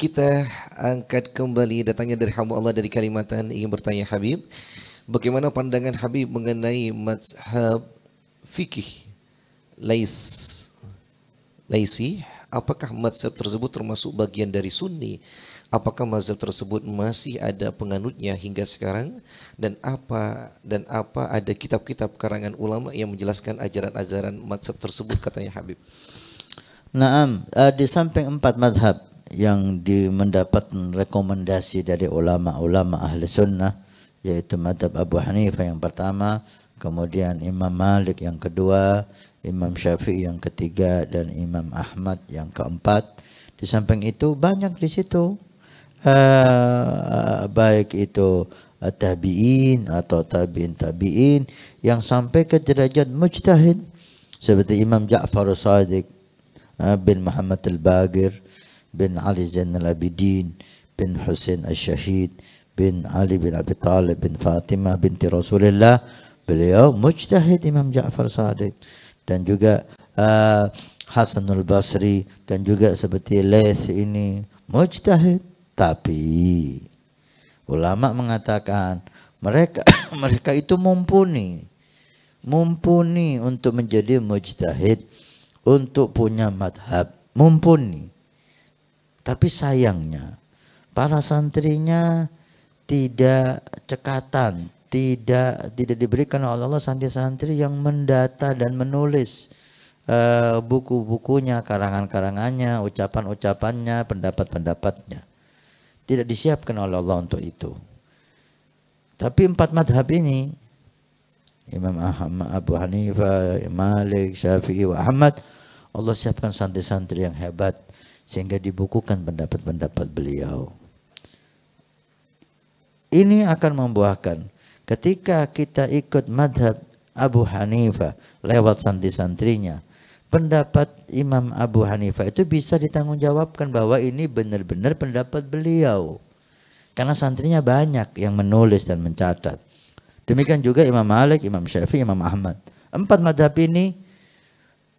Kita angkat kembali datangnya dari hamba Allah dari Kalimantan ingin bertanya Habib, bagaimana pandangan Habib mengenai mazhab fikih Laisi? Apakah mazhab tersebut termasuk bagian dari Sunni? Apakah mazhab tersebut masih ada penganutnya hingga sekarang? Dan apa ada kitab-kitab karangan ulama yang menjelaskan ajaran-ajaran mazhab tersebut, katanya Habib? Naam, di samping 4 madhab yang mendapat rekomendasi dari ulama-ulama ahli sunnah, yaitu madhab Abu Hanifah yang pertama, kemudian Imam Malik yang kedua, Imam Syafi'i yang ketiga, dan Imam Ahmad yang keempat. Di samping itu banyak di situ, baik itu tabi'in atau tabi'in yang sampai ke derajat mujtahid, seperti Imam Ja'far Shadiq bin Muhammad Al-Baqir bin Ali Zainal Abidin bin Husain Al-Syahid bin Ali bin Abi Talib bin Fatimah binti Rasulullah. Beliau mujtahid Imam Ja'far Shadiq, dan juga Hasanul Basri, dan juga seperti Laits ini mujtahid. Tapi ulama mengatakan mereka itu mumpuni untuk menjadi mujtahid, untuk punya madhab, mumpuni. Tapi sayangnya para santrinya tidak cekatan, tidak diberikan oleh Allah santri-santri yang mendata dan menulis buku-bukunya, karangan-karangannya, ucapan-ucapannya, pendapat-pendapatnya. Tidak disiapkan oleh Allah untuk itu. Tapi 4 madhab ini, Imam Abu Hanifah, Malik, Syafi'i, wa Ahmad, Allah siapkan santri-santri yang hebat sehingga dibukukan pendapat-pendapat beliau. Ini akan membuahkan ketika kita ikut madhab Abu Hanifah lewat santri-santrinya, pendapat Imam Abu Hanifah itu bisa ditanggungjawabkan bahwa ini benar-benar pendapat beliau, karena santrinya banyak yang menulis dan mencatat. Demikian juga Imam Malik, Imam Syafi'i, Imam Ahmad. 4 madhab ini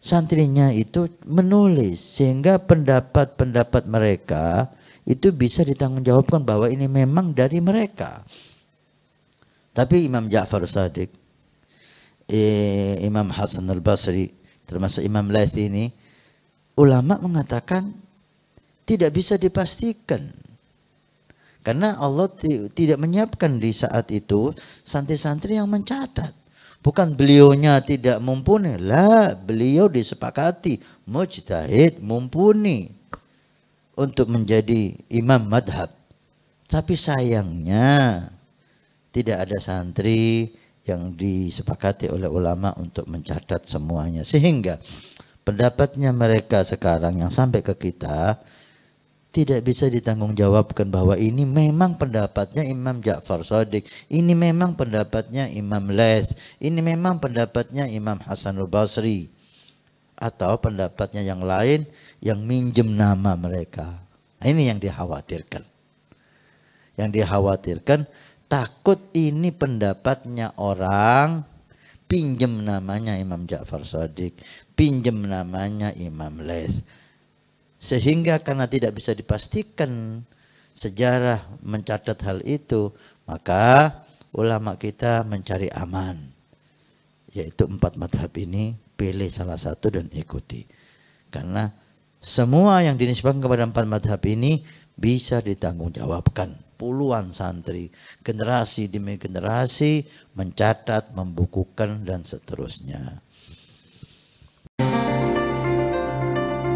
santrinya itu menulis, sehingga pendapat-pendapat mereka itu bisa ditanggungjawabkan bahwa ini memang dari mereka. Tapi Imam Ja'far Shadiq, Imam Hasan al-Basri, termasuk Imam Laits ini, ulama mengatakan tidak bisa dipastikan, karena Allah tidak menyiapkan di saat itu santri-santri yang mencatat. Bukan beliaunya tidak mumpuni, lah, beliau disepakati mujtahid, mumpuni untuk menjadi imam madhab. Tapi sayangnya tidak ada santri yang disepakati oleh ulama untuk mencatat semuanya, sehingga pendapatnya mereka sekarang yang sampai ke kita tidak bisa ditanggungjawabkan bahwa ini memang pendapatnya Imam Ja'far Shadiq, ini memang pendapatnya Imam Laits, ini memang pendapatnya Imam Hasanul Basri, atau pendapatnya yang lain yang minjem nama mereka. Ini yang dikhawatirkan. Yang dikhawatirkan, takut ini pendapatnya orang, pinjem namanya Imam Ja'far Shadiq, pinjem namanya Imam Laits. Sehingga karena tidak bisa dipastikan sejarah mencatat hal itu, maka ulama kita mencari aman, yaitu 4 madhab ini, pilih salah satu dan ikuti. Karena semua yang dinisbahkan kepada 4 madhab ini bisa ditanggungjawabkan. Puluhan santri, generasi demi generasi mencatat, membukukan, dan seterusnya.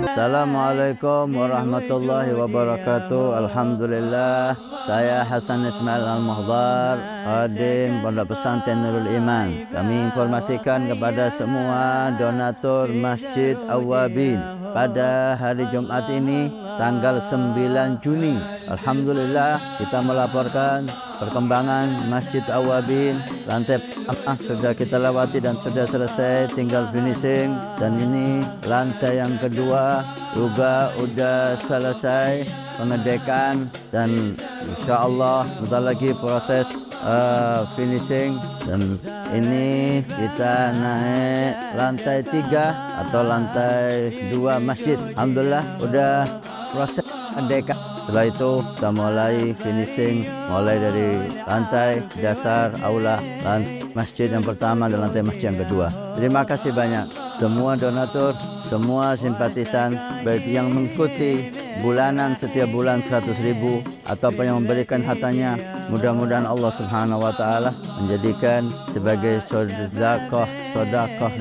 Assalamualaikum warahmatullahi wabarakatuh. Alhamdulillah, saya Hasan Ismail Al-Muhdar, khadim Pondok Pesantren Nurul Iman. Kami informasikan kepada semua donatur Masjid Awwabin pada hari Jumat ini, tanggal 9 Juni. Alhamdulillah, kita melaporkan perkembangan Masjid Awwabin. Lantai pertama sudah kita lewati dan sudah selesai, tinggal finishing. Dan ini lantai yang kedua juga sudah selesai pengedekan, dan insya Allah bentar lagi proses finishing. Dan ini kita naik lantai 3 atau lantai 2 masjid. Alhamdulillah udah proses pengedekan Setelah itu kita mulai finishing, mulai dari lantai dasar aula masjid yang pertama dan lantai masjid yang kedua. Terima kasih banyak semua donatur, semua simpatisan, baik yang mengikuti bulanan setiap bulan 100.000 ataupun yang memberikan hartanya. Mudah-mudahan Allah Subhanahu wa taala menjadikan sebagai sedekah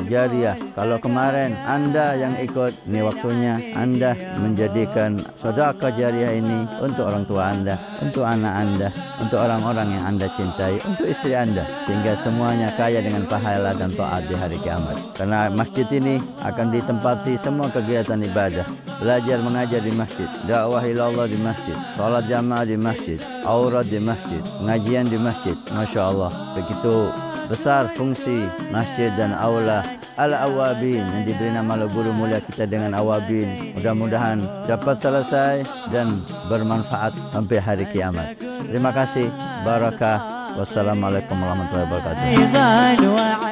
jariah. Kalau kemarin Anda yang ikut, ini waktunya Anda menjadikan sedekah jariah ini untuk orang tua Anda, untuk anak Anda, untuk orang-orang yang Anda cintai, untuk istri Anda, sehingga semuanya kaya dengan pahala dan taat di hari kiamat. Karena masjid ini akan ditempati semua kegiatan ibadah, belajar mengajar di masjid, dakwah ilallah di masjid, salat jamaah di masjid, aurat di masjid, pengajian di masjid. Masya Allah, begitu besar fungsi masjid dan aula Al-Awabin yang diberi nama oleh guru mulia kita dengan Awabin. Mudah-mudahan dapat selesai dan bermanfaat sampai hari kiamat. Terima kasih. Barakah. Wassalamualaikum warahmatullahi wabarakatuh.